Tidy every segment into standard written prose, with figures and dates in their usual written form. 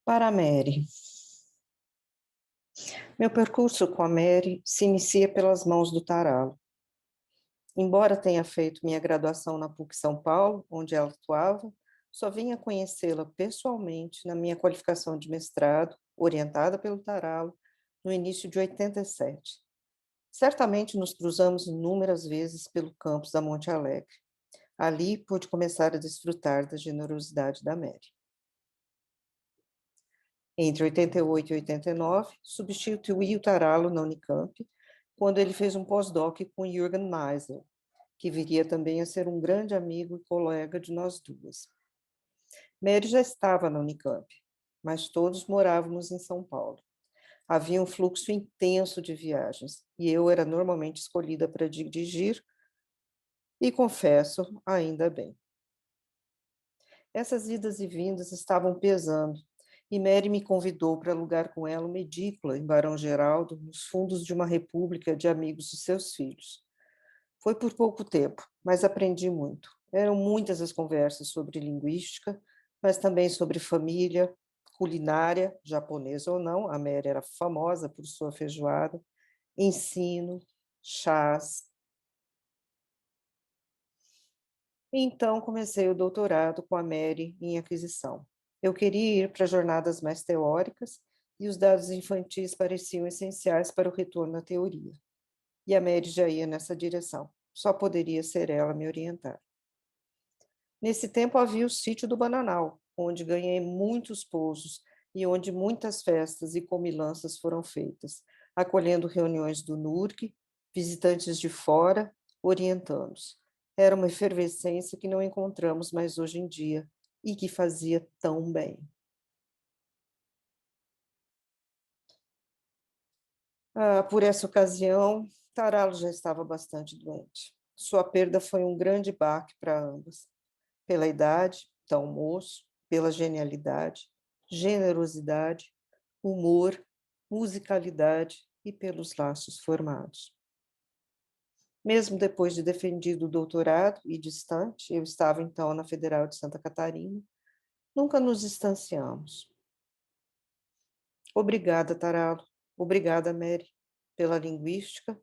Para a Mary. Meu percurso com a Mary se inicia pelas mãos do Taralo. Embora tenha feito minha graduação na PUC São Paulo, onde ela atuava, só vinha conhecê-la pessoalmente na minha qualificação de mestrado, orientada pelo Taralo, no início de 87. Certamente nos cruzamos inúmeras vezes pelo campus da Monte Alegre. Ali pude começar a desfrutar da generosidade da Mary. Entre 88 e 89, substituí o Taralo na Unicamp, quando ele fez um pós-doc com Jürgen Meisel, que viria também a ser um grande amigo e colega de nós duas. Mary já estava na Unicamp, mas todos morávamos em São Paulo. Havia um fluxo intenso de viagens, e eu era normalmente escolhida para dirigir, e confesso, ainda bem. Essas idas e vindas estavam pesando, e Mary me convidou para alugar com ela uma edícula em Barão Geraldo, nos fundos de uma república de amigos de seus filhos. Foi por pouco tempo, mas aprendi muito. Eram muitas as conversas sobre linguística, mas também sobre família, culinária, japonesa ou não, a Mary era famosa por sua feijoada, ensino, chás. Então comecei o doutorado com a Mary em aquisição. Eu queria ir para jornadas mais teóricas e os dados infantis pareciam essenciais para o retorno à teoria. E a Mary já ia nessa direção. Só poderia ser ela me orientar. Nesse tempo havia o sítio do Bananal, onde ganhei muitos pousos e onde muitas festas e comilanças foram feitas, acolhendo reuniões do NURC, visitantes de fora, orientando-os. Era uma efervescência que não encontramos mais hoje em dia e que fazia tão bem. Por essa ocasião, Taralo já estava bastante doente. Sua perda foi um grande baque para ambas, pela idade, tão moço, pela genialidade, generosidade, humor, musicalidade e pelos laços formados. Mesmo depois de defendido o doutorado e distante, eu estava então na Federal de Santa Catarina, nunca nos distanciamos. Obrigada, Taralo. Obrigada, Mary, pela linguística,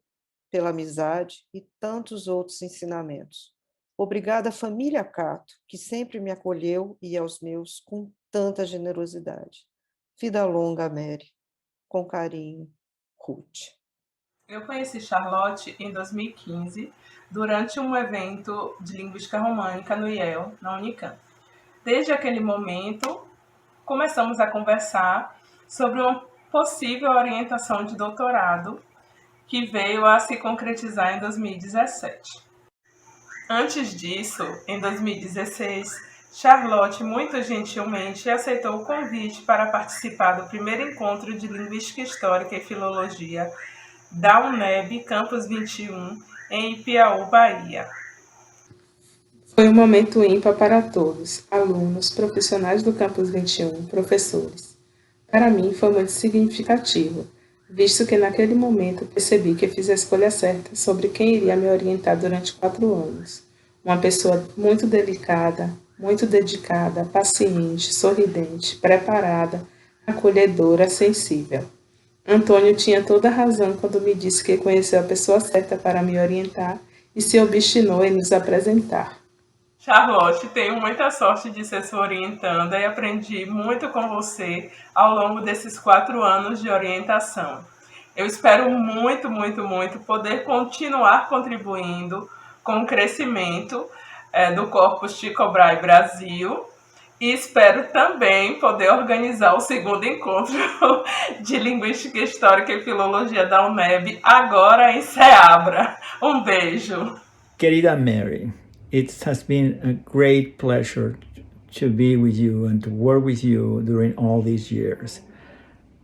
pela amizade e tantos outros ensinamentos. Obrigada à família Cato, que sempre me acolheu e aos meus com tanta generosidade. Vida longa, Mary. Com carinho, Ruth. Eu conheci Charlotte em 2015, durante um evento de linguística românica no IEL, na Unicamp. Desde aquele momento, começamos a conversar sobre uma possível orientação de doutorado que veio a se concretizar em 2017. Antes disso, em 2016, Charlotte muito gentilmente aceitou o convite para participar do primeiro encontro de Linguística Histórica e Filologia da UNEB Campus 21, em Ipiaú, Bahia. Foi um momento ímpar para todos, alunos, profissionais do Campus 21, professores. Para mim foi muito significativo, visto que naquele momento percebi que fiz a escolha certa sobre quem iria me orientar durante 4 anos. Uma pessoa muito delicada, muito dedicada, paciente, sorridente, preparada, acolhedora, sensível. Antônio tinha toda a razão quando me disse que conheceu a pessoa certa para me orientar e se obstinou em nos apresentar. Charlotte, tenho muita sorte de ser sua orientanda e aprendi muito com você ao longo desses 4 anos de orientação. Eu espero muito, muito, muito poder continuar contribuindo com o crescimento do Corpus Tycho Brahe Brasil. E espero também poder organizar o segundo encontro de Linguística Histórica e Filologia da UNEB, agora em Ceabra. Um beijo. Querida Mary, it has been a great pleasure to be with you and to work with you during all these years.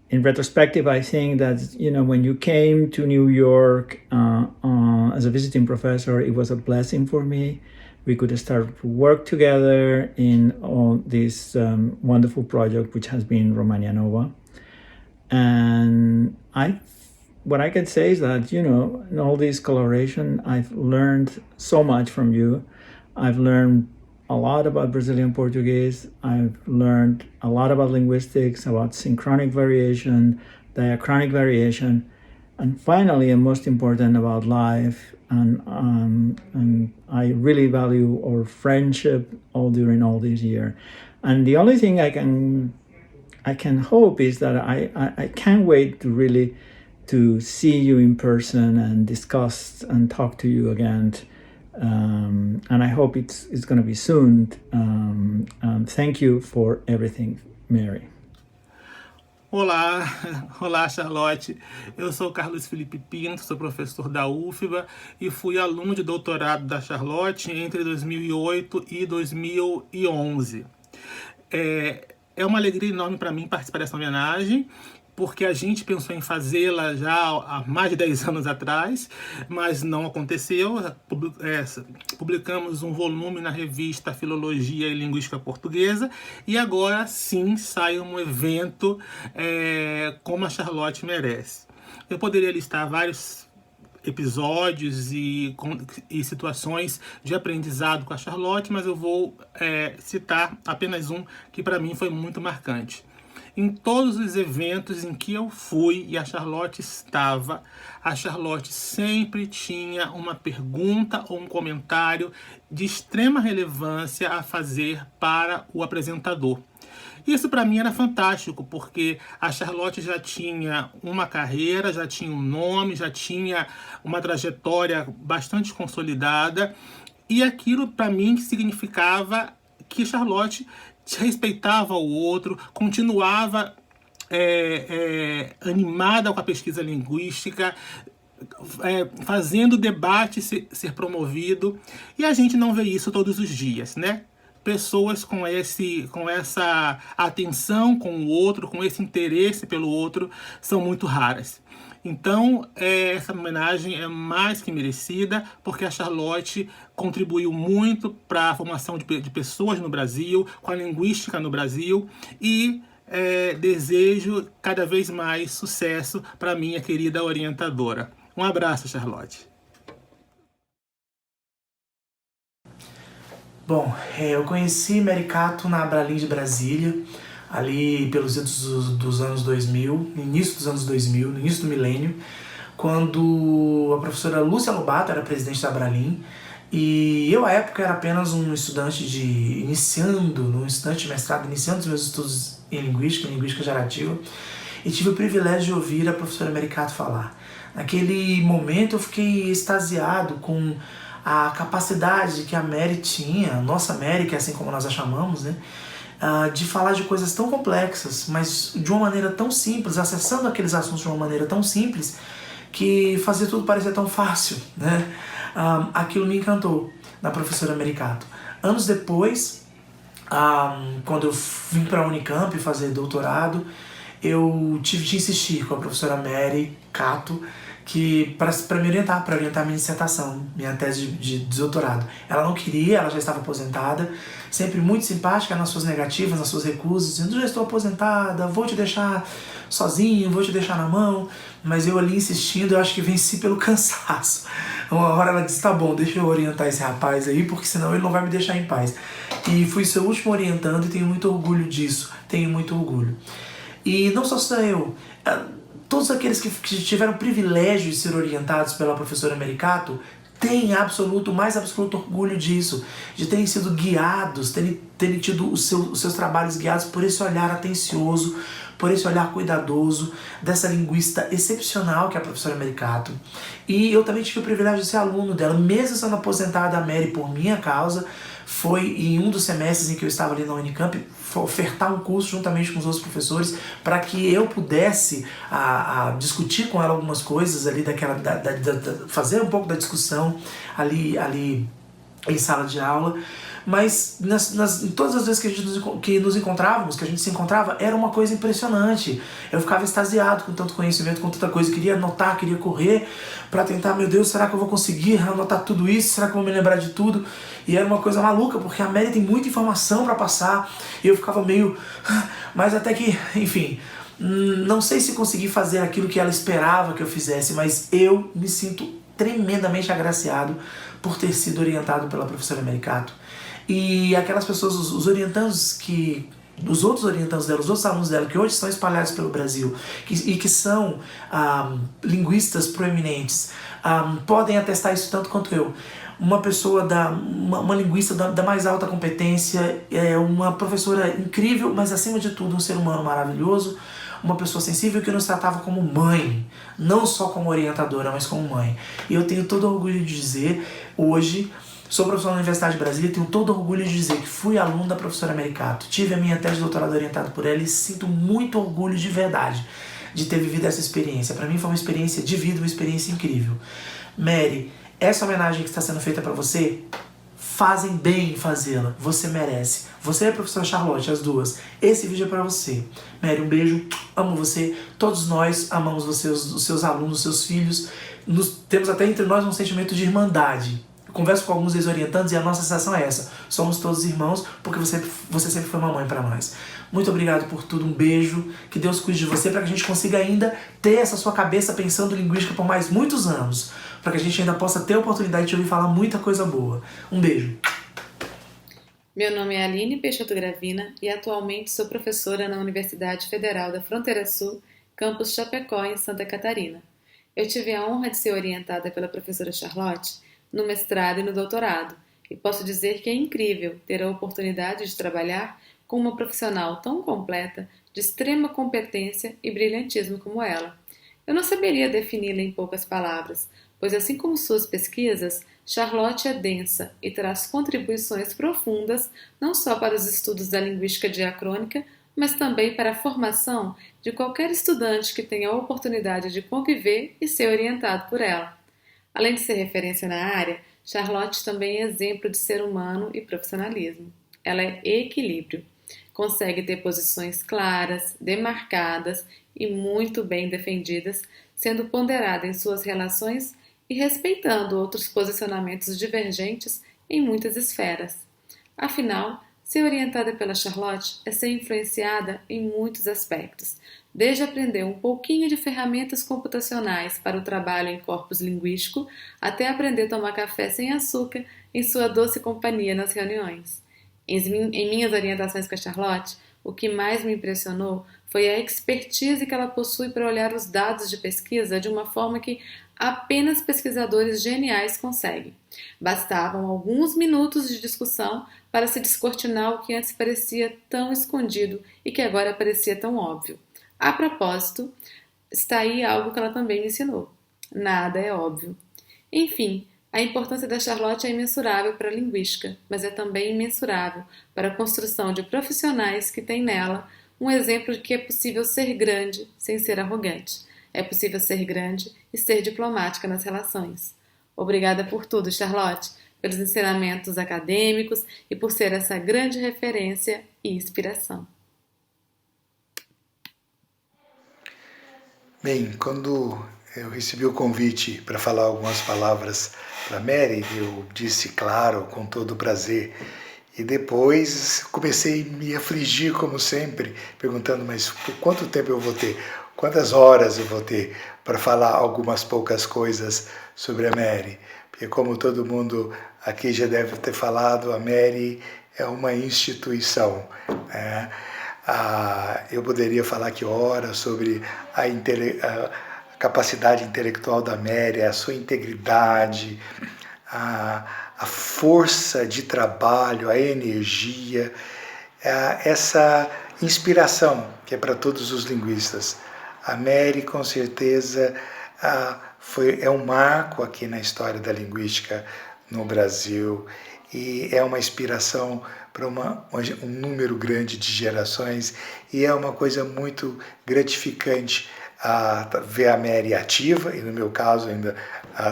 In retrospective, I think that, when you came to New York as a visiting professor, it was a blessing for me. We could start to work together in this wonderful project, which has been Romania Nova. And what I can say is that, in all this collaboration, I've learned so much from you. I've learned a lot about Brazilian Portuguese. I've learned a lot about linguistics, about synchronic variation, diachronic variation, and finally, and most important, about life. And I really value our friendship during all these years. And the only thing I can hope is that I can't wait to see you in person and discuss and talk to you again. And I hope it's going to be soon. Thank you for everything, Mary. Olá Charlotte, eu sou Carlos Felipe Pinto, sou professor da UFBA e fui aluno de doutorado da Charlotte entre 2008 e 2011. É uma alegria enorme para mim participar dessa homenagem, porque a gente pensou em fazê-la já há mais de 10 anos atrás, mas não aconteceu. Publicamos um volume na revista Filologia e Linguística Portuguesa, e agora sim sai um evento como a Charlotte merece. Eu poderia listar vários episódios e situações de aprendizado com a Charlotte, mas eu vou citar apenas um que para mim foi muito marcante. Em todos os eventos em que eu fui e a Charlotte estava, a Charlotte sempre tinha uma pergunta ou um comentário de extrema relevância a fazer para o apresentador. Isso para mim era fantástico, porque a Charlotte já tinha uma carreira, já tinha um nome, já tinha uma trajetória bastante consolidada, e aquilo para mim significava que Charlotte respeitava o outro, continuava animada com a pesquisa linguística, fazendo o debate ser promovido, e a gente não vê isso todos os dias, né? Pessoas com essa atenção com o outro, com esse interesse pelo outro, são muito raras. Então, essa homenagem é mais que merecida, porque a Charlotte contribuiu muito para a formação de pessoas no Brasil, com a linguística no Brasil, e desejo cada vez mais sucesso para a minha querida orientadora. Um abraço, Charlotte. Bom, eu conheci Mary Cato na Abralin de Brasília, ali pelos dos anos 2000, no início dos anos 2000, no início do milênio, quando a professora Lúcia Lobato era presidente da Abralin, e eu, à época, era apenas um estudante de mestrado, iniciando os meus estudos em linguística gerativa, e tive o privilégio de ouvir a professora Mary Cato falar. Naquele momento eu fiquei extasiado com a capacidade que a Mary tinha, a nossa Mary, que é assim como nós a chamamos, né? De falar de coisas tão complexas, mas de uma maneira tão simples, acessando aqueles assuntos de uma maneira tão simples, que fazia tudo parecer tão fácil, né? Aquilo me encantou, na professora Mary Cato. Anos depois, quando eu vim para a Unicamp fazer doutorado, eu tive de insistir com a professora Mary Cato para me orientar, minha dissertação, minha tese de doutorado. Ela não queria, ela já estava aposentada, sempre muito simpática nas suas negativas, nas suas recusas, dizendo: já estou aposentada, vou te deixar sozinho, vou te deixar na mão. Mas eu ali insistindo, eu acho que venci pelo cansaço. Uma hora ela disse: tá bom, deixa eu orientar esse rapaz aí, porque senão ele não vai me deixar em paz. E fui seu último orientando e tenho muito orgulho disso, tenho muito orgulho. E não só sou eu, todos aqueles que tiveram o privilégio de ser orientados pela professora Mary Cato têm mais absoluto orgulho disso, de terem sido guiados, terem tido os seus trabalhos guiados por esse olhar atencioso, por esse olhar cuidadoso dessa linguista excepcional que é a professora Mary Cato. E eu também tive o privilégio de ser aluno dela, mesmo sendo aposentada a Mary por minha causa. Foi em um dos semestres em que eu estava ali na Unicamp, ofertar um curso juntamente com os outros professores para que eu pudesse discutir com ela algumas coisas ali, fazer um pouco da discussão ali em sala de aula. Mas em todas as vezes que nos encontrávamos, que a gente se encontrava, era uma coisa impressionante. Eu ficava extasiado com tanto conhecimento, com tanta coisa, queria anotar, queria correr para tentar, meu Deus, será que eu vou conseguir anotar tudo isso? Será que eu vou me lembrar de tudo? E era uma coisa maluca, porque a Mary tem muita informação para passar, e eu ficava meio... Mas até que, enfim, não sei se consegui fazer aquilo que ela esperava que eu fizesse, mas eu me sinto tremendamente agraciado por ter sido orientado pela professora Mary Cato. E aquelas pessoas, os orientandos os outros orientandos dela, os outros alunos dela, que hoje estão espalhados pelo Brasil e que são linguistas proeminentes, podem atestar isso tanto quanto eu. Uma pessoa, uma linguista da mais alta competência, uma professora incrível, mas acima de tudo um ser humano maravilhoso, uma pessoa sensível que nos tratava como mãe, não só como orientadora, mas como mãe. E eu tenho todo orgulho de dizer, hoje, sou professor na Universidade de Brasília, tenho todo orgulho de dizer que fui aluno da professora Mericato, tive a minha tese de doutorado orientada por ela e sinto muito orgulho de verdade de ter vivido essa experiência. Para mim foi uma experiência de vida, uma experiência incrível. Mary, essa homenagem que está sendo feita para você, fazem bem em fazê-la. Você merece. Você e a professora Charlotte, as duas. Esse vídeo é para você. Mary, um beijo. Amo você. Todos nós amamos você, os seus alunos, os seus filhos. Temos até entre nós um sentimento de irmandade. Eu converso com alguns ex-orientantes e a nossa sensação é essa. Somos todos irmãos porque você sempre foi uma mãe para nós. Muito obrigado por tudo. Um beijo. Que Deus cuide de você para que a gente consiga ainda ter essa sua cabeça pensando linguística por mais muitos anos. Para que a gente ainda possa ter a oportunidade de ouvir falar muita coisa boa. Um beijo. Meu nome é Aline Peixoto Gravina e atualmente sou professora na Universidade Federal da Fronteira Sul, campus Chapecó, em Santa Catarina. Eu tive a honra de ser orientada pela professora Charlotte no mestrado e no doutorado, e posso dizer que é incrível ter a oportunidade de trabalhar com uma profissional tão completa, de extrema competência e brilhantismo como ela. Eu não saberia defini-la em poucas palavras, pois assim como suas pesquisas, Charlotte é densa e traz contribuições profundas não só para os estudos da linguística diacrônica, mas também para a formação de qualquer estudante que tenha a oportunidade de conviver e ser orientado por ela. Além de ser referência na área, Charlotte também é exemplo de ser humano e profissionalismo. Ela é equilíbrio. Consegue ter posições claras, demarcadas e muito bem defendidas, sendo ponderada em suas relações e respeitando outros posicionamentos divergentes em muitas esferas. Afinal, ser orientada pela Charlotte é ser influenciada em muitos aspectos, desde aprender um pouquinho de ferramentas computacionais para o trabalho em corpus linguístico, até aprender a tomar café sem açúcar em sua doce companhia nas reuniões. Em minhas orientações com a Charlotte, o que mais me impressionou foi a expertise que ela possui para olhar os dados de pesquisa de uma forma que apenas pesquisadores geniais conseguem. Bastavam alguns minutos de discussão para se descortinar o que antes parecia tão escondido e que agora parecia tão óbvio. A propósito, está aí algo que ela também me ensinou. Nada é óbvio. Enfim, a importância da Charlotte é imensurável para a linguística, mas é também imensurável para a construção de profissionais que têm nela um exemplo de que é possível ser grande sem ser arrogante. É possível ser grande e ser diplomática nas relações. Obrigada por tudo, Charlotte, pelos ensinamentos acadêmicos e por ser essa grande referência e inspiração. Bem, quando eu recebi o convite para falar algumas palavras para Mary, eu disse claro, com todo prazer. E depois comecei a me afligir, como sempre, perguntando, mas por quanto tempo eu vou ter? Quantas horas eu vou ter para falar algumas poucas coisas sobre a Mary? Porque como todo mundo aqui já deve ter falado, a Mary é uma instituição, né? Eu poderia falar aqui horas sobre a capacidade intelectual da Mary, a sua integridade, a força de trabalho, a energia, essa inspiração que é para todos os linguistas. A Mary, com certeza, é um marco aqui na história da linguística no Brasil e é uma inspiração para um número grande de gerações e é uma coisa muito gratificante ver a Mary ativa e, no meu caso, ainda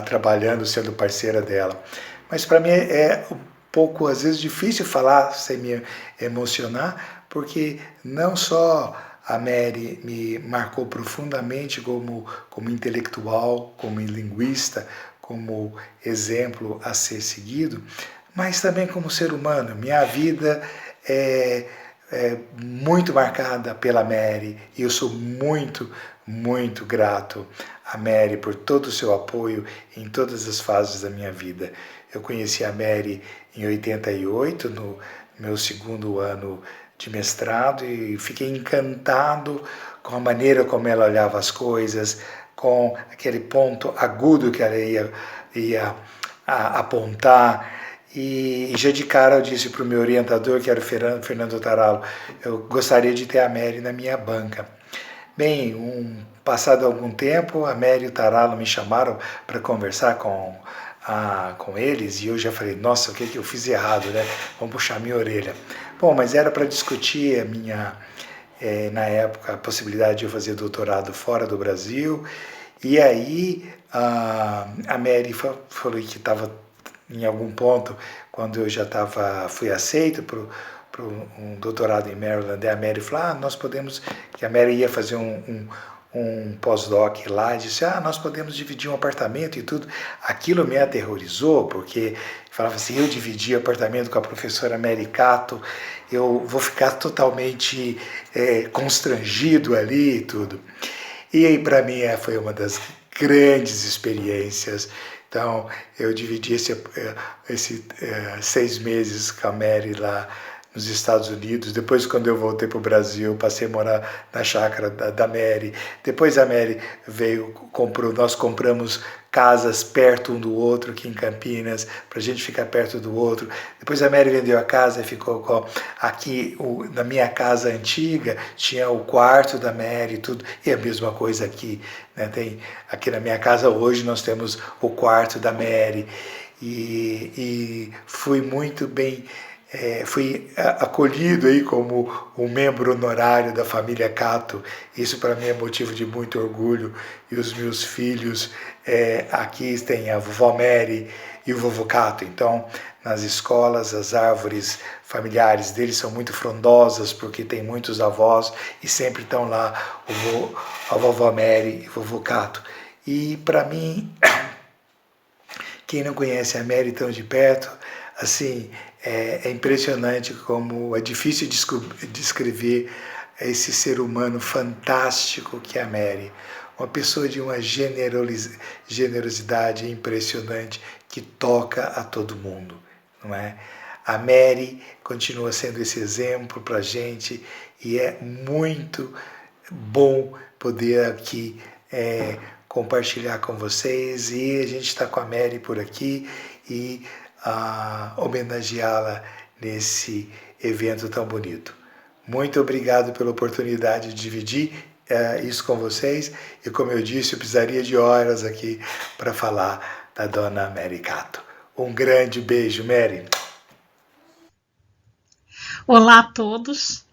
trabalhando, sendo parceira dela. Mas para mim é um pouco, às vezes, difícil falar sem me emocionar, porque não só a Mary me marcou profundamente como intelectual, como linguista, como exemplo a ser seguido, mas também como ser humano. Minha vida é muito marcada pela Mary e eu sou muito, muito grato a Mary por todo o seu apoio em todas as fases da minha vida. Eu conheci a Mary em 88, no meu segundo ano de mestrado, e fiquei encantado com a maneira como ela olhava as coisas, com aquele ponto agudo que ela ia apontar. E já de cara eu disse para o meu orientador, que era o Fernando Taralo, eu gostaria de ter a Mary na minha banca. Bem, passado algum tempo, a Mary e o Taralo me chamaram para conversar com eles, e eu já falei, nossa, o que eu fiz errado, né? Vamos puxar minha orelha. Bom, mas era para discutir a minha, na época, a possibilidade de eu fazer doutorado fora do Brasil, e aí a Mary falou que estava em algum ponto, quando eu já fui aceito para um doutorado em Maryland, a Mary falou, nós podemos, que a Mary ia fazer um pós-doc lá, e disse, nós podemos dividir um apartamento e tudo. Aquilo me aterrorizou, porque falava assim, eu dividi apartamento com a professora Mary Cato, eu vou ficar totalmente constrangido ali e tudo. E aí, para mim, foi uma das grandes experiências. Então, eu dividi esses 6 meses com a Mary lá nos Estados Unidos. Depois, quando eu voltei para o Brasil, passei a morar na chácara da Mary. Depois a Mary veio, nós compramos casas perto um do outro aqui em Campinas, para a gente ficar perto do outro. Depois a Mary vendeu a casa e ficou aqui, na minha casa antiga, tinha o quarto da Mary e tudo, e a mesma coisa aqui, né? Aqui na minha casa hoje nós temos o quarto da Mary, e fui muito bem, fui acolhido aí como um membro honorário da família Cato. Isso para mim é motivo de muito orgulho, e os meus filhos, aqui tem a vovó Mary e o vovô Cato. Então, nas escolas, as árvores familiares deles são muito frondosas, porque tem muitos avós, e sempre estão lá a vovó Mary e o vovô Cato. E para mim, quem não conhece a Mary tão de perto, assim, é impressionante como é difícil descrever esse ser humano fantástico que é a Mary. Uma pessoa de uma generosidade impressionante, que toca a todo mundo, não é? A Mary continua sendo esse exemplo para a gente, e é muito bom poder aqui compartilhar com vocês, e a gente está com a Mary por aqui, e homenageá-la nesse evento tão bonito. Muito obrigado pela oportunidade de dividir isso com vocês, e como eu disse, eu precisaria de horas aqui para falar da dona Mary Cato. Um grande beijo, Mary. Olá a todos.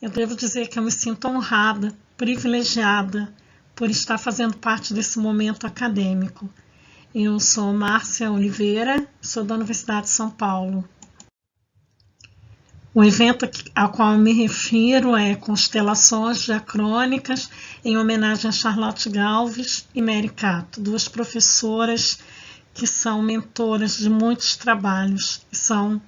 Eu devo dizer que eu me sinto honrada, privilegiada por estar fazendo parte desse momento acadêmico. Eu sou Márcia Oliveira, sou da Universidade de São Paulo. O evento ao qual eu me refiro é Constelações Diacrônicas, em homenagem a Charlotte Galves e Mary Cato, duas professoras que são mentoras de muitos trabalhos, e são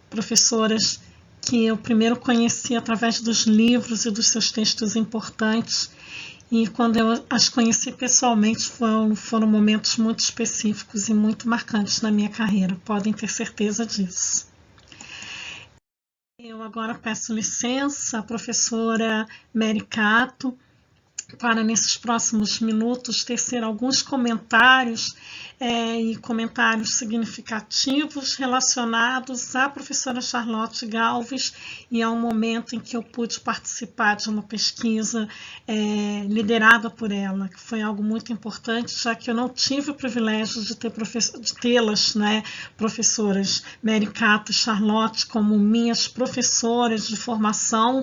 professoras que eu primeiro conheci através dos livros e dos seus textos importantes, e quando eu as conheci pessoalmente foram momentos muito específicos e muito marcantes na minha carreira, podem ter certeza disso. Eu agora peço licença à professora Mary Cato para, nesses próximos minutos, tecer alguns comentários e comentários significativos relacionados à professora Charlotte Galves e ao momento em que eu pude participar de uma pesquisa liderada por ela, que foi algo muito importante, já que eu não tive o privilégio de tê-las, né, professoras Mary Cato e Charlotte, como minhas professoras de formação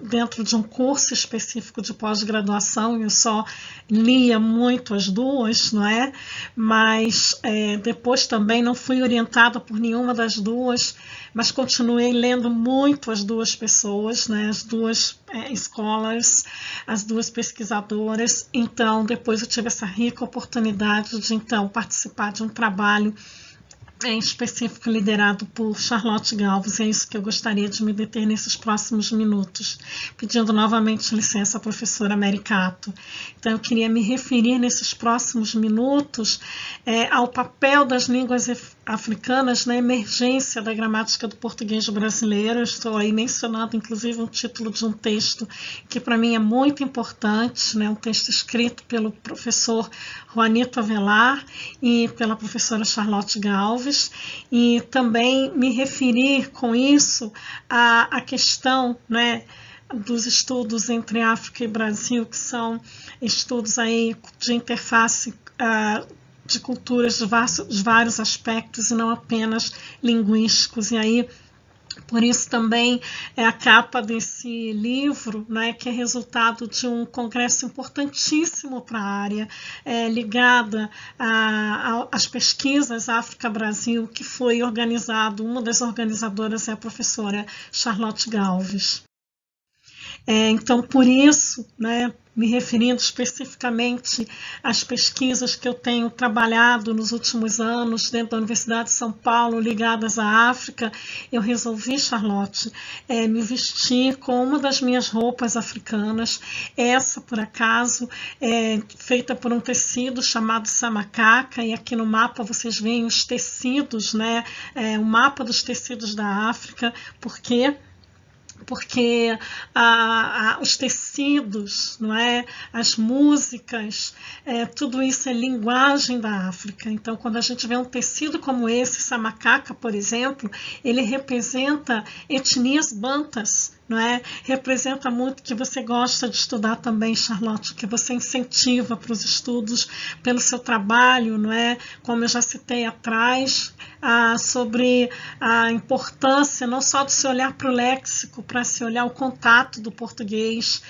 dentro de um curso específico de pós-graduação. Eu só lia muito as duas, não é? Mas depois também não fui orientada por nenhuma das duas, mas continuei lendo muito as duas pessoas, né? As duas scholars, as duas pesquisadoras. Então, depois eu tive essa rica oportunidade de, então, participar de um trabalho em específico liderado por Charlotte Galves. É isso que eu gostaria de me deter nesses próximos minutos, pedindo novamente licença à professora Mary Cato. Então, eu queria me referir nesses próximos minutos ao papel das línguas africanas na emergência da gramática do português brasileiro. Estou aí mencionando, inclusive, um título de um texto que para mim é muito importante, né? Um texto escrito pelo professor Juanito Avelar e pela professora Charlotte Galves, e também me referir com isso à questão, né, dos estudos entre África e Brasil, que são estudos aí de interface de culturas de vários aspectos e não apenas linguísticos. E aí, por isso também é a capa desse livro, né, que é resultado de um congresso importantíssimo para a área, ligada às pesquisas África-Brasil, que foi organizado, uma das organizadoras é a professora Charlotte Galves. Então, por isso, né, me referindo especificamente às pesquisas que eu tenho trabalhado nos últimos anos dentro da Universidade de São Paulo, ligadas à África, eu resolvi, Charlotte, me vestir com uma das minhas roupas africanas, essa, por acaso, feita por um tecido chamado samacaca, e aqui no mapa vocês veem os tecidos, né, o mapa dos tecidos da África, porque os tecidos, não é? As músicas, tudo isso é linguagem da África. Então, quando a gente vê um tecido como esse, samacaca, por exemplo, ele representa etnias bantas, não é? Representa muito que você gosta de estudar também, Charlotte, que você incentiva para os estudos pelo seu trabalho, não é? Como eu já citei atrás, sobre a importância não só de se olhar para o léxico, para se olhar o contato do português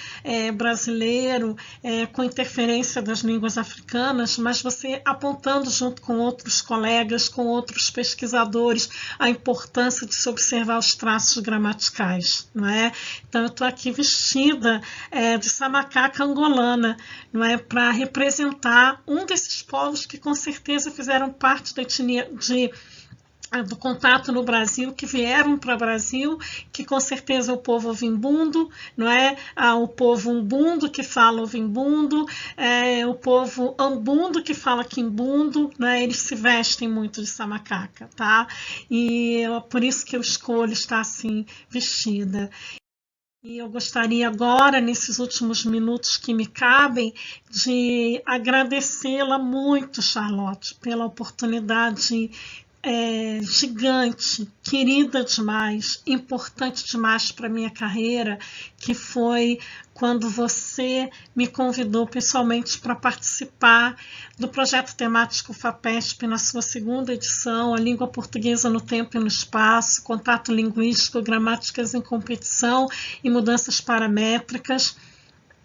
brasileiro com interferência das línguas africanas, mas você apontando junto com outros colegas, com outros pesquisadores, a importância de se observar os traços gramaticais, não é? Então, eu estou aqui vestida de samacaca angolana, não é? Para representar um desses povos que com certeza fizeram parte da etnia do contato no Brasil, que vieram para o Brasil, que com certeza é o povo ovimbundo, não é? O povo umbundo que fala ovimbundo, o povo ambundo que fala quimbundo, não é? Eles se vestem muito de samacaca, tá? E é por isso que eu escolho estar assim vestida. E eu gostaria agora, nesses últimos minutos que me cabem, de agradecê-la muito, Charlotte, pela oportunidade gigante, querida demais, importante demais para a minha carreira, que foi quando você me convidou pessoalmente para participar do projeto temático FAPESP na sua segunda edição, A Língua Portuguesa no Tempo e no Espaço, Contato Linguístico, Gramáticas em Competição e Mudanças Paramétricas.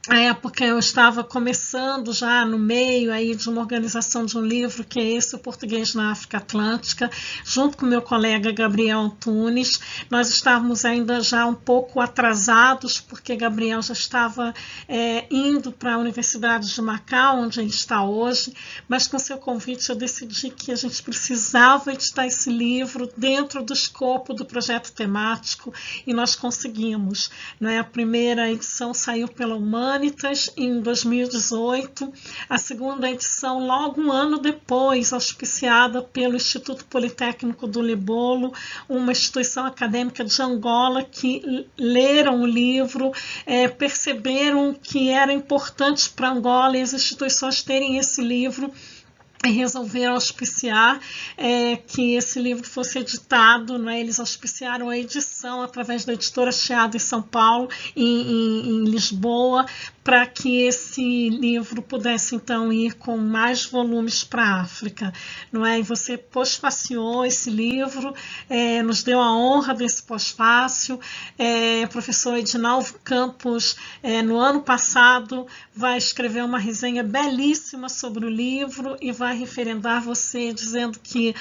Na época eu estava começando já no meio aí de uma organização de um livro que é esse, O Português na África Atlântica, junto com meu colega Gabriel Antunes. Nós estávamos ainda já um pouco atrasados, porque Gabriel já estava indo para a Universidade de Macau, onde ele está hoje, mas com seu convite eu decidi que a gente precisava editar esse livro dentro do escopo do projeto temático, e nós conseguimos, né? A primeira edição saiu pela Humanitas em 2018, a segunda edição logo um ano depois, auspiciada pelo Instituto Politécnico do Libolo, uma instituição acadêmica de Angola, que leram o livro, perceberam que era importante para Angola e as instituições terem esse livro, e resolveram auspiciar que esse livro fosse editado, né? Eles auspiciaram a edição através da editora Chiado em São Paulo, em Lisboa, para que esse livro pudesse então ir com mais volumes para a África, não é? E você pós-faciou esse livro, nos deu a honra desse pós-fácio. O professor Edinaldo Campos, no ano passado, vai escrever uma resenha belíssima sobre o livro e vai referendar você, dizendo que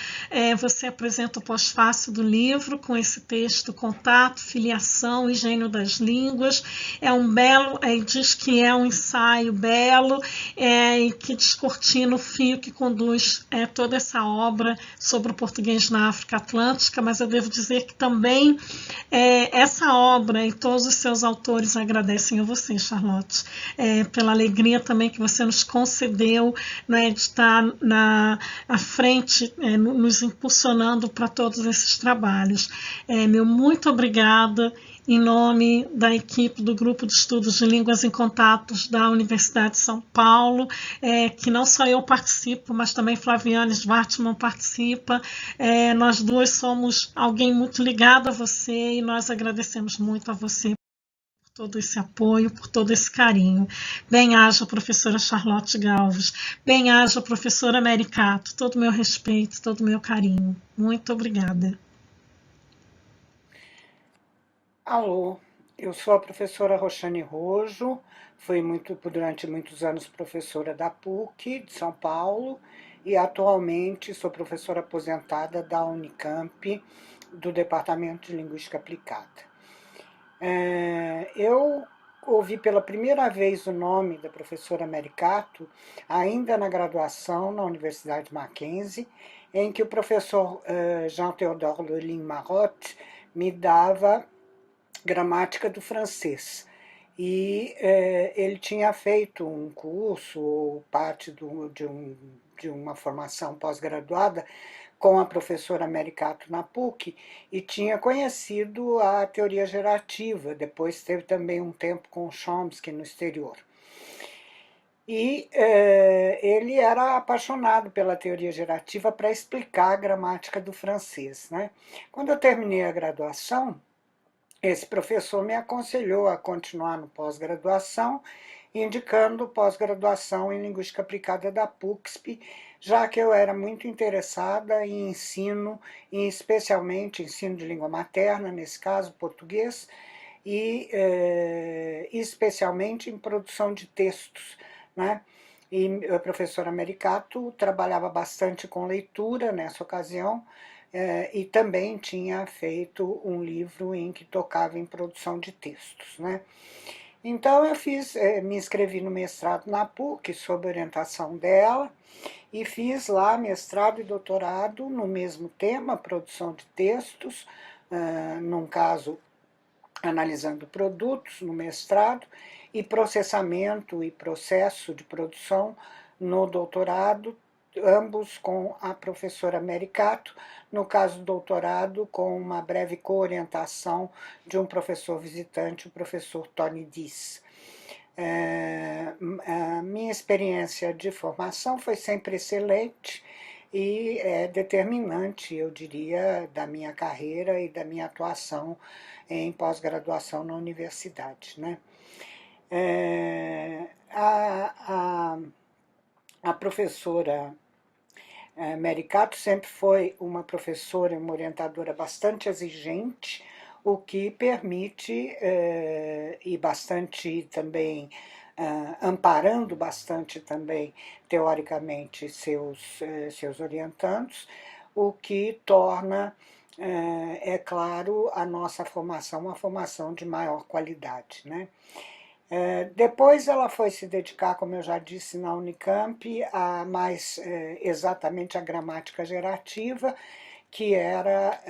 você apresenta o pós-fácio do livro com esse texto: Contato, Filiação e Gênio das Línguas. É um belo, diz que é um ensaio belo, e que descortina o fio que conduz toda essa obra sobre o português na África Atlântica, mas eu devo dizer que também essa obra e todos os seus autores agradecem a você, Charlotte, pela alegria também que você nos concedeu, né, de estar à frente, nos impulsionando para todos esses trabalhos. Meu muito obrigada em nome da equipe do Grupo de Estudos de Línguas em Contatos da Universidade de São Paulo, que não só eu participo, mas também Flaviane Schwartzman participa. Nós duas somos alguém muito ligado a você e nós agradecemos muito a você por todo esse apoio, por todo esse carinho. Bem-haja, professora Charlotte Galvez, bem-haja, professora Mary Cato, todo o meu respeito, todo o meu carinho. Muito obrigada. Alô, eu sou a professora Roxane Rojo, fui durante muitos anos professora da PUC de São Paulo e atualmente sou professora aposentada da Unicamp, do Departamento de Linguística Aplicada. Eu ouvi pela primeira vez o nome da professora Mary Cato ainda na graduação na Universidade Mackenzie, em que o professor Jean-Théodore Lelin-Marotte me dava gramática do francês. E ele tinha feito um curso, ou parte de uma formação pós-graduada, com a professora Mary Cato na PUC, e tinha conhecido a teoria gerativa, depois teve também um tempo com Chomsky no exterior. E ele era apaixonado pela teoria gerativa para explicar a gramática do francês, né? Quando eu terminei a graduação, esse professor me aconselhou a continuar no pós-graduação, indicando pós-graduação em Linguística Aplicada da PUCSP, já que eu era muito interessada em ensino, e especialmente ensino de língua materna, nesse caso português, e especialmente em produção de textos, né? E a professora Mary Cato trabalhava bastante com leitura nessa ocasião, e também tinha feito um livro em que tocava em produção de textos, né? Então eu me inscrevi no mestrado na PUC sob orientação dela e fiz lá mestrado e doutorado no mesmo tema, produção de textos, num caso analisando produtos no mestrado, e processamento e processo de produção no doutorado, ambos com a professora Mary Cato, no caso do doutorado com uma breve coorientação de um professor visitante, o professor Tony Diss. A minha experiência de formação foi sempre excelente e determinante, eu diria, da minha carreira e da minha atuação em pós-graduação na universidade, né? A professora Mary Cato sempre foi uma professora e uma orientadora bastante exigente, o que permite, e bastante também, amparando bastante também, teoricamente, seus orientandos, o que torna, é claro, a nossa formação uma formação de maior qualidade, né? Depois ela foi se dedicar, como eu já disse, na Unicamp, a mais exatamente a gramática gerativa, que era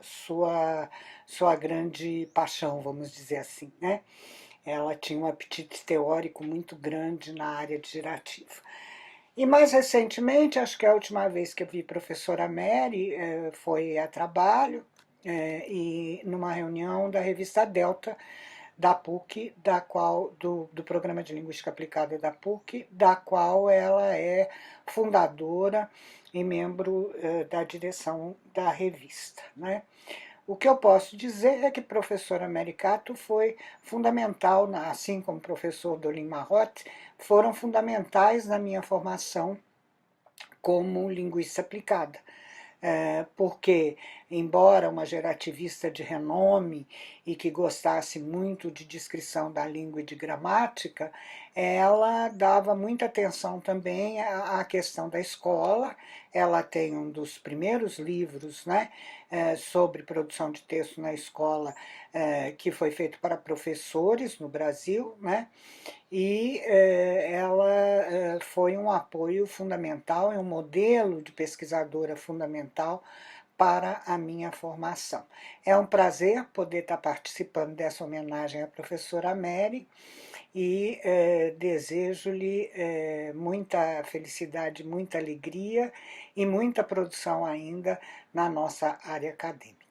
sua grande paixão, vamos dizer assim, né? Ela tinha um apetite teórico muito grande na área de gerativa. E mais recentemente, acho que a última vez que eu vi a professora Mary foi a trabalho, e numa reunião da revista Delta, da PUC, do Programa de Linguística Aplicada da PUC, da qual ela é fundadora e membro da direção da revista, né? O que eu posso dizer é que a professora Mary Cato foi fundamental, assim como o professor Lelin-Marotte, foram fundamentais na minha formação como linguista aplicada. Porque, embora uma gerativista de renome e que gostasse muito de descrição da língua e de gramática, ela dava muita atenção também à questão da escola. Ela tem um dos primeiros livros, né, sobre produção de texto na escola, que foi feito para professores no Brasil, né? E ela foi um apoio fundamental, um modelo de pesquisadora fundamental para minha formação. É um prazer poder estar participando dessa homenagem à professora Mary e desejo-lhe muita felicidade, muita alegria e muita produção ainda na nossa área acadêmica.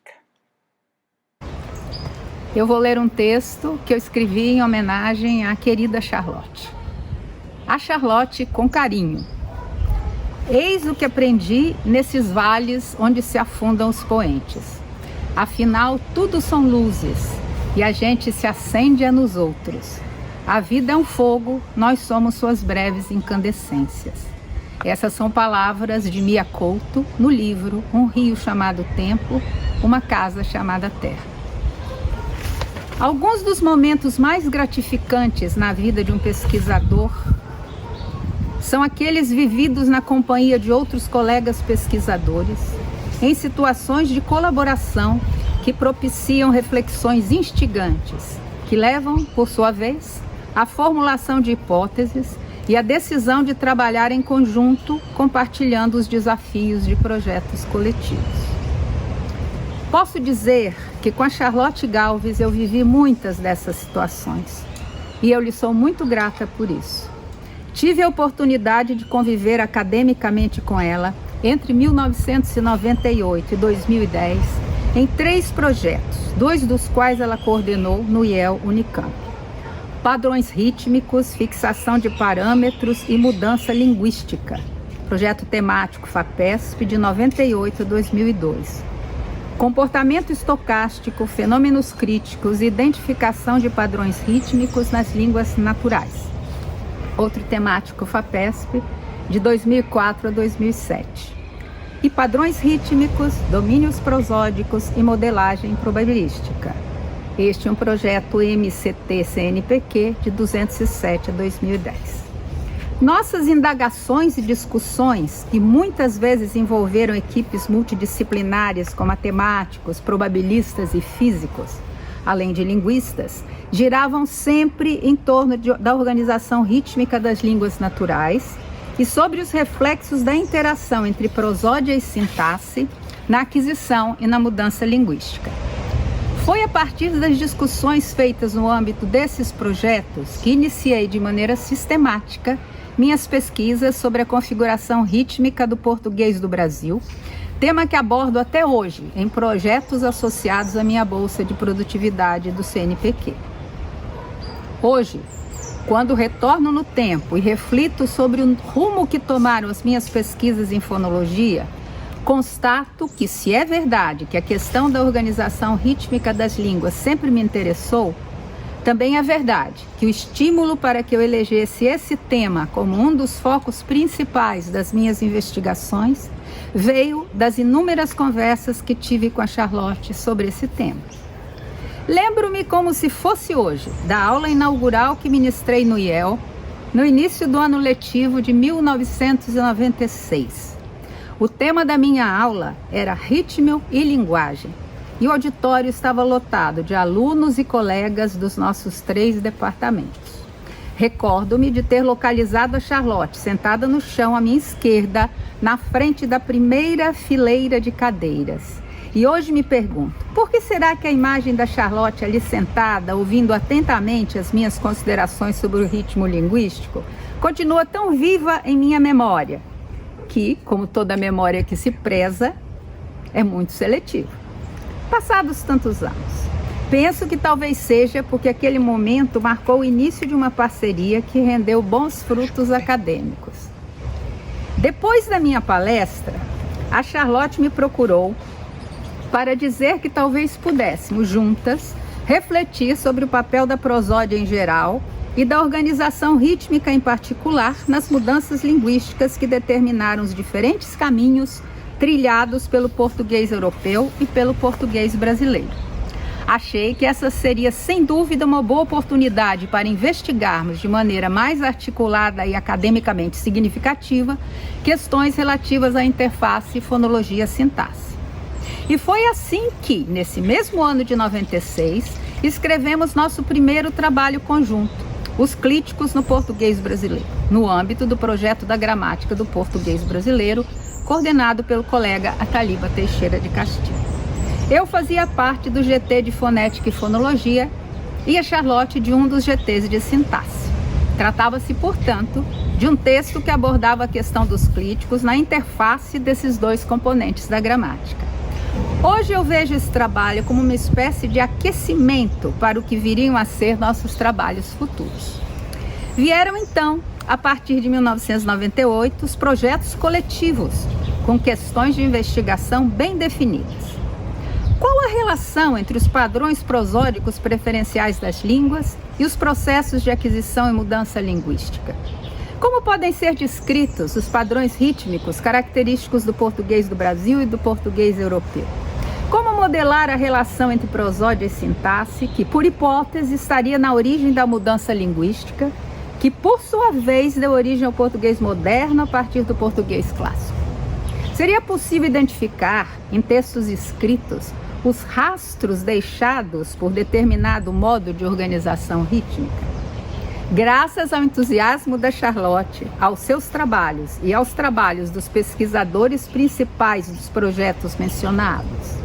Eu vou ler um texto que eu escrevi em homenagem à querida Charlotte. A Charlotte com carinho. Eis o que aprendi nesses vales onde se afundam os poentes. Afinal, tudo são luzes e a gente se acende nos outros. A vida é um fogo, nós somos suas breves incandescências. Essas são palavras de Mia Couto no livro Um Rio Chamado Tempo, Uma Casa Chamada Terra. Alguns dos momentos mais gratificantes na vida de um pesquisador são aqueles vividos na companhia de outros colegas pesquisadores, em situações de colaboração que propiciam reflexões instigantes, que levam, por sua vez, à formulação de hipóteses e à decisão de trabalhar em conjunto, compartilhando os desafios de projetos coletivos. Posso dizer que com a Charlotte Galves eu vivi muitas dessas situações e eu lhe sou muito grata por isso. Tive a oportunidade de conviver academicamente com ela entre 1998 e 2010 em 3 projetos, 2 dos quais ela coordenou no IEL Unicamp. Padrões rítmicos, fixação de parâmetros e mudança linguística. Projeto temático FAPESP de 98 a 2002. Comportamento estocástico, fenômenos críticos e identificação de padrões rítmicos nas línguas naturais. Outro temático FAPESP, de 2004 a 2007. E padrões rítmicos, domínios prosódicos e modelagem probabilística. Este é um projeto MCT-CNPq, de 207 a 2010. Nossas indagações e discussões, que muitas vezes envolveram equipes multidisciplinares como matemáticos, probabilistas e físicos, além de linguistas, giravam sempre em torno da organização rítmica das línguas naturais e sobre os reflexos da interação entre prosódia e sintaxe na aquisição e na mudança linguística. Foi a partir das discussões feitas no âmbito desses projetos que iniciei de maneira sistemática minhas pesquisas sobre a configuração rítmica do português do Brasil, tema que abordo até hoje em projetos associados à minha Bolsa de Produtividade do CNPq. Hoje, quando retorno no tempo e reflito sobre o rumo que tomaram as minhas pesquisas em fonologia, constato que, se é verdade que a questão da organização rítmica das línguas sempre me interessou, também é verdade que o estímulo para que eu elegesse esse tema como um dos focos principais das minhas investigações veio das inúmeras conversas que tive com a Charlotte sobre esse tema. Lembro-me como se fosse hoje da aula inaugural que ministrei no IEL no início do ano letivo de 1996. O tema da minha aula era ritmo e linguagem. E o auditório estava lotado de alunos e colegas dos nossos 3 departamentos. Recordo-me de ter localizado a Charlotte sentada no chão à minha esquerda, na frente da primeira fileira de cadeiras. E hoje me pergunto, por que será que a imagem da Charlotte ali sentada, ouvindo atentamente as minhas considerações sobre o ritmo linguístico, continua tão viva em minha memória, que, como toda memória que se preza, é muito seletiva. Passados tantos anos, penso que talvez seja porque aquele momento marcou o início de uma parceria que rendeu bons frutos acadêmicos. Depois da minha palestra, a Charlotte me procurou para dizer que talvez pudéssemos juntas refletir sobre o papel da prosódia em geral e da organização rítmica em particular nas mudanças linguísticas que determinaram os diferentes caminhos trilhados pelo português europeu e pelo português brasileiro. Achei que essa seria, sem dúvida, uma boa oportunidade para investigarmos de maneira mais articulada e academicamente significativa questões relativas à interface fonologia-sintaxe. E foi assim que, nesse mesmo ano de 96, escrevemos nosso primeiro trabalho conjunto, Os Clíticos no Português Brasileiro, no âmbito do projeto da Gramática do Português Brasileiro, coordenado pelo colega Ataliba Teixeira de Castilho. Eu fazia parte do GT de Fonética e Fonologia e a Charlotte de um dos GTs de Sintaxe. Tratava-se, portanto, de um texto que abordava a questão dos clíticos na interface desses dois componentes da gramática. Hoje eu vejo esse trabalho como uma espécie de aquecimento para o que viriam a ser nossos trabalhos futuros. Vieram então, a partir de 1998, os projetos coletivos, com questões de investigação bem definidas. Qual a relação entre os padrões prosódicos preferenciais das línguas e os processos de aquisição e mudança linguística? Como podem ser descritos os padrões rítmicos característicos do português do Brasil e do português europeu? Como modelar a relação entre prosódia e sintaxe, que, por hipótese, estaria na origem da mudança linguística, que, por sua vez, deu origem ao português moderno a partir do português clássico? Seria possível identificar, em textos escritos, os rastros deixados por determinado modo de organização rítmica? Graças ao entusiasmo da Charlotte, aos seus trabalhos e aos trabalhos dos pesquisadores principais dos projetos mencionados,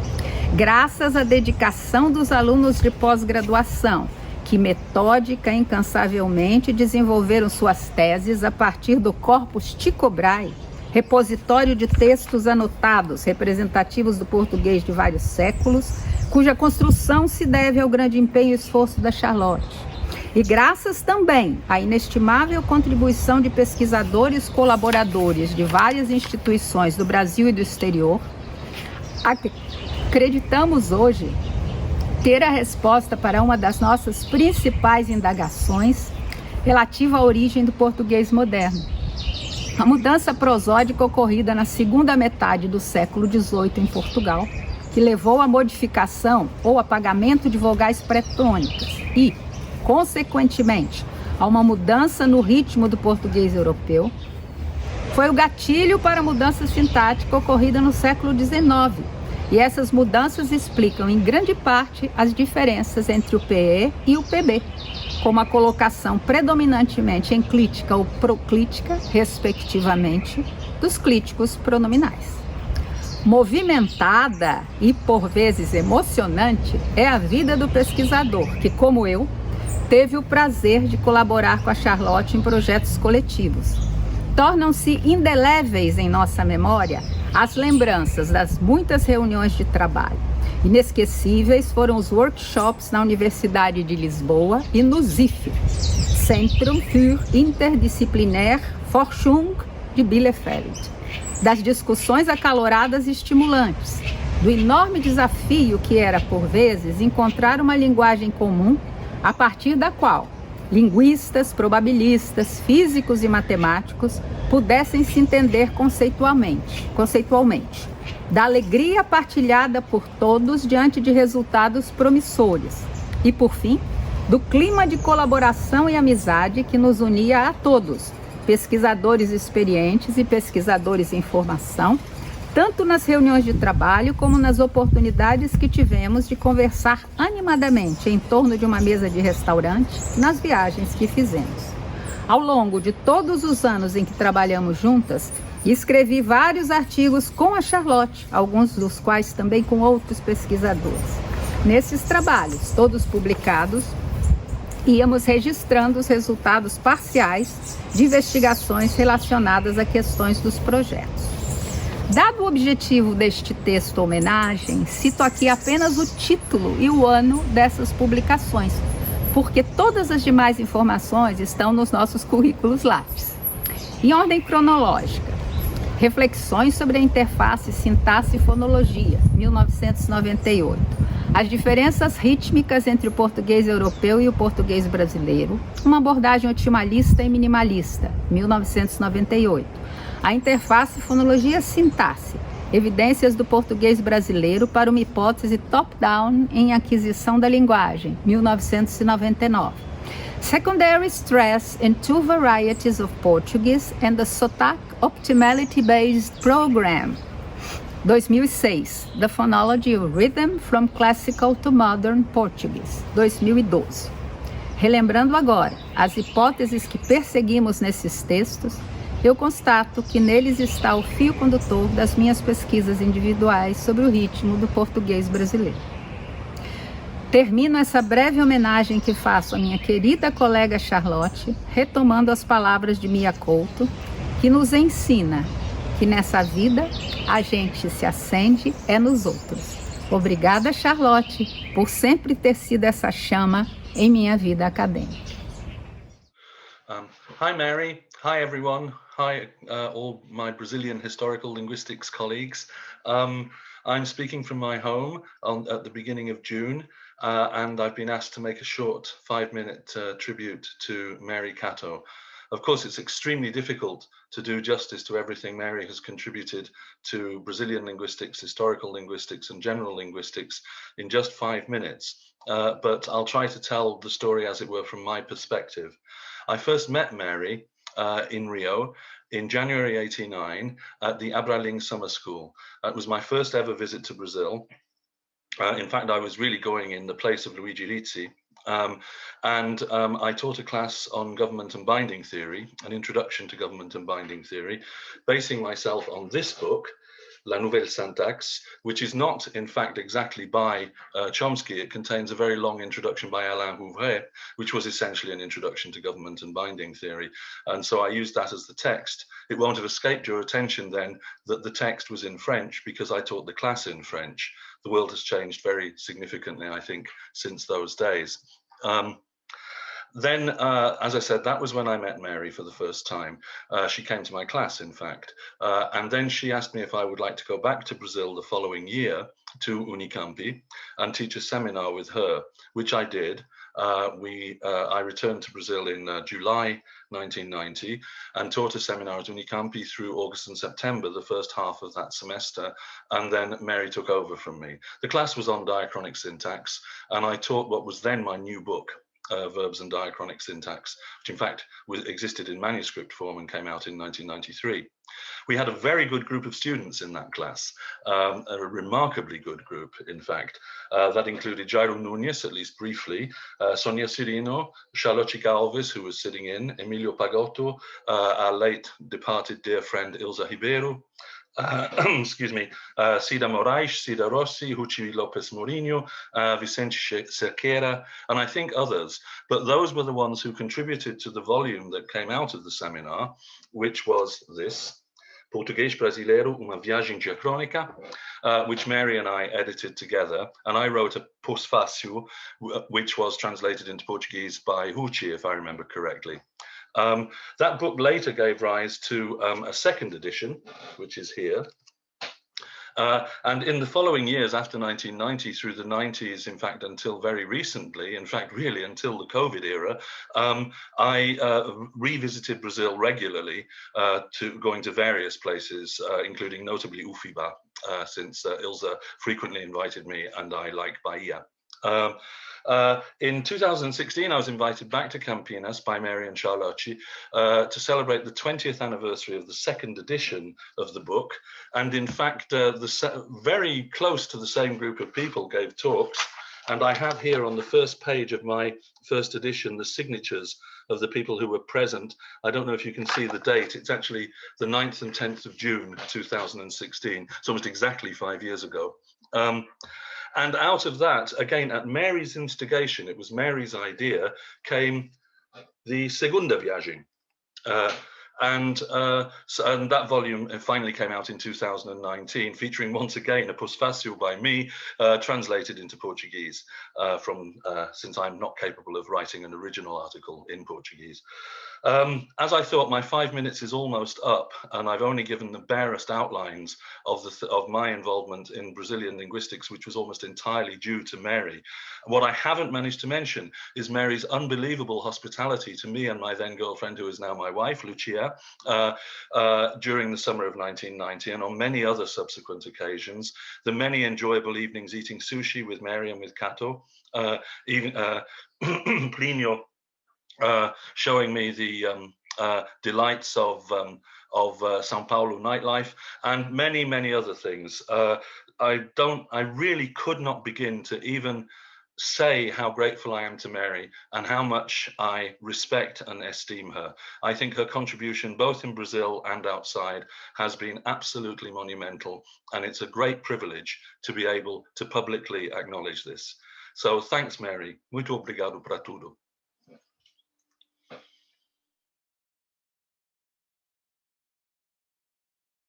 graças à dedicação dos alunos de pós-graduação, que metódica e incansavelmente desenvolveram suas teses a partir do corpus Tycho Brahe, repositório de textos anotados representativos do português de vários séculos, cuja construção se deve ao grande empenho e esforço da Charlotte. E graças também à inestimável contribuição de pesquisadores colaboradores de várias instituições do Brasil e do exterior, acreditamos hoje ter a resposta para uma das nossas principais indagações relativa à origem do português moderno. A mudança prosódica ocorrida na segunda metade do século XVIII em Portugal, que levou à modificação ou apagamento de vogais pré-tônicas e, consequentemente, a uma mudança no ritmo do português europeu, foi o gatilho para a mudança sintática ocorrida no século XIX. E essas mudanças explicam, em grande parte, as diferenças entre o PE e o PB, como a colocação predominantemente enclítica ou proclítica, respectivamente, dos clíticos pronominais. Movimentada e, por vezes, emocionante é a vida do pesquisador, que, como eu, teve o prazer de colaborar com a Charlotte em projetos coletivos. Tornam-se indeléveis em nossa memória as lembranças das muitas reuniões de trabalho. Inesquecíveis foram os workshops na Universidade de Lisboa e no CIF, Centrum für Interdisciplinaire Forschung de Bielefeld, das discussões acaloradas e estimulantes, do enorme desafio que era, por vezes, encontrar uma linguagem comum a partir da qual linguistas, probabilistas, físicos e matemáticos pudessem se entender conceitualmente, da alegria partilhada por todos diante de resultados promissores e, por fim, do clima de colaboração e amizade que nos unia a todos, pesquisadores experientes e pesquisadores em formação, tanto nas reuniões de trabalho como nas oportunidades que tivemos de conversar animadamente em torno de uma mesa de restaurante nas viagens que fizemos. Ao longo de todos os anos em que trabalhamos juntas, escrevi vários artigos com a Charlotte, alguns dos quais também com outros pesquisadores. Nesses trabalhos, todos publicados, íamos registrando os resultados parciais de investigações relacionadas a questões dos projetos. Dado o objetivo deste texto homenagem, cito aqui apenas o título e o ano dessas publicações, porque todas as demais informações estão nos nossos currículos Lattes. Em ordem cronológica, Reflexões sobre a interface sintaxe e fonologia, 1998. As diferenças rítmicas entre o português europeu e o português brasileiro, uma abordagem otimalista e minimalista, 1998. A interface fonologia-sintaxe, evidências do português brasileiro para uma hipótese top-down em aquisição da linguagem, 1999. Secondary Stress in Two Varieties of Portuguese and the SOTAC Optimality-Based Program, 2006. The Phonology of Rhythm from Classical to Modern Portuguese, 2012. Relembrando agora as hipóteses que perseguimos nesses textos, eu constato que neles está o fio condutor das minhas pesquisas individuais sobre o ritmo do português brasileiro. Termino essa breve homenagem que faço à minha querida colega Charlotte, retomando as palavras de Mia Couto, que nos ensina que nessa vida a gente se acende é nos outros. Obrigada, Charlotte, por sempre ter sido essa chama em minha vida acadêmica. Hi, Mary. Hi, everyone. Hi, all my Brazilian historical linguistics colleagues. I'm speaking from my home at the beginning of June, and I've been asked to make a short 5-minute tribute to Mary Cato. Of course, it's extremely difficult to do justice to everything Mary has contributed to Brazilian linguistics, historical linguistics, and general linguistics in just 5 minutes. But I'll try to tell the story, as it were, from my perspective. I first met Mary in Rio in January '89 at the Abraling Summer School. It was my first ever visit to Brazil. In fact, I was really going in the place of Luigi Rizzi. I taught a class on government and binding theory, an introduction to government and binding theory, basing myself on this book, La Nouvelle Syntaxe, which is not, in fact, exactly by Chomsky. It contains a very long introduction by Alain Rouvray, which was essentially an introduction to government and binding theory. And so I used that as the text. It won't have escaped your attention then that the text was in French, because I taught the class in French. The world has changed very significantly, I think, since those days. Then, as I said, that was when I met Mary for the first time. She came to my class, in fact. And then she asked me if I would like to go back to Brazil the following year to Unicamp and teach a seminar with her, which I did. I returned to Brazil in July 1990 and taught a seminar at Unicamp through August and September, the first half of that semester. And then Mary took over from me. The class was on diachronic syntax, and I taught what was then my new book, Verbs and Diachronic Syntax, which in fact existed in manuscript form and came out in 1993. We had a very good group of students in that class, a remarkably good group, in fact. That included Jairo Nunes, at least briefly, Sonia Cirino, Charlotte Alves, who was sitting in, Emilio Pagotto, our late departed dear friend Ilza Ribeiro, excuse me, Cida Moraes, Cida Rossi, Huchi Lopez Mourinho, Vicente Cerqueira, and I think others. But those were the ones who contributed to the volume that came out of the seminar, which was this, Português Brasileiro, uma viagem diacrônica, which Mary and I edited together. And I wrote a postfácio, which was translated into Portuguese by Huchi, if I remember correctly. That book later gave rise to a second edition, which is here. And in the following years, after 1990, through the 90s, in fact, until very recently, in fact, really until the COVID era, I revisited Brazil regularly, going to various places, including notably Ufiba, since Ilza frequently invited me, and I like Bahia. In 2016, I was invited back to Campinas by Mary and Charlotte to celebrate the 20th anniversary of the second edition of the book. And in fact, very close to the same group of people gave talks. And I have here on the first page of my first edition, the signatures of the people who were present. I don't know if you can see the date. It's actually the 9th and 10th of June, 2016. It's almost exactly 5 years ago. And out of that, again, at Mary's instigation, it was Mary's idea, came the Segunda Viagem. And that volume finally came out in 2019, featuring once again a postfácio by me, translated into Portuguese, since I'm not capable of writing an original article in Portuguese. As I thought, my 5 minutes is almost up, and I've only given the barest outlines of my involvement in Brazilian linguistics, which was almost entirely due to Mary. What I haven't managed to mention is Mary's unbelievable hospitality to me and my then girlfriend, who is now my wife, Lucia, during the summer of 1990, and on many other subsequent occasions. The many enjoyable evenings eating sushi with Mary and with Cato, even Plinio showing me the delights of São Paulo nightlife, and many other things. I really could not begin to even say how grateful I am to Mary and how much I respect and esteem her. I think her contribution, both in Brazil and outside, has been absolutely monumental, and it's a great privilege to be able to publicly acknowledge this. So thanks, Mary. Muito obrigado para tudo.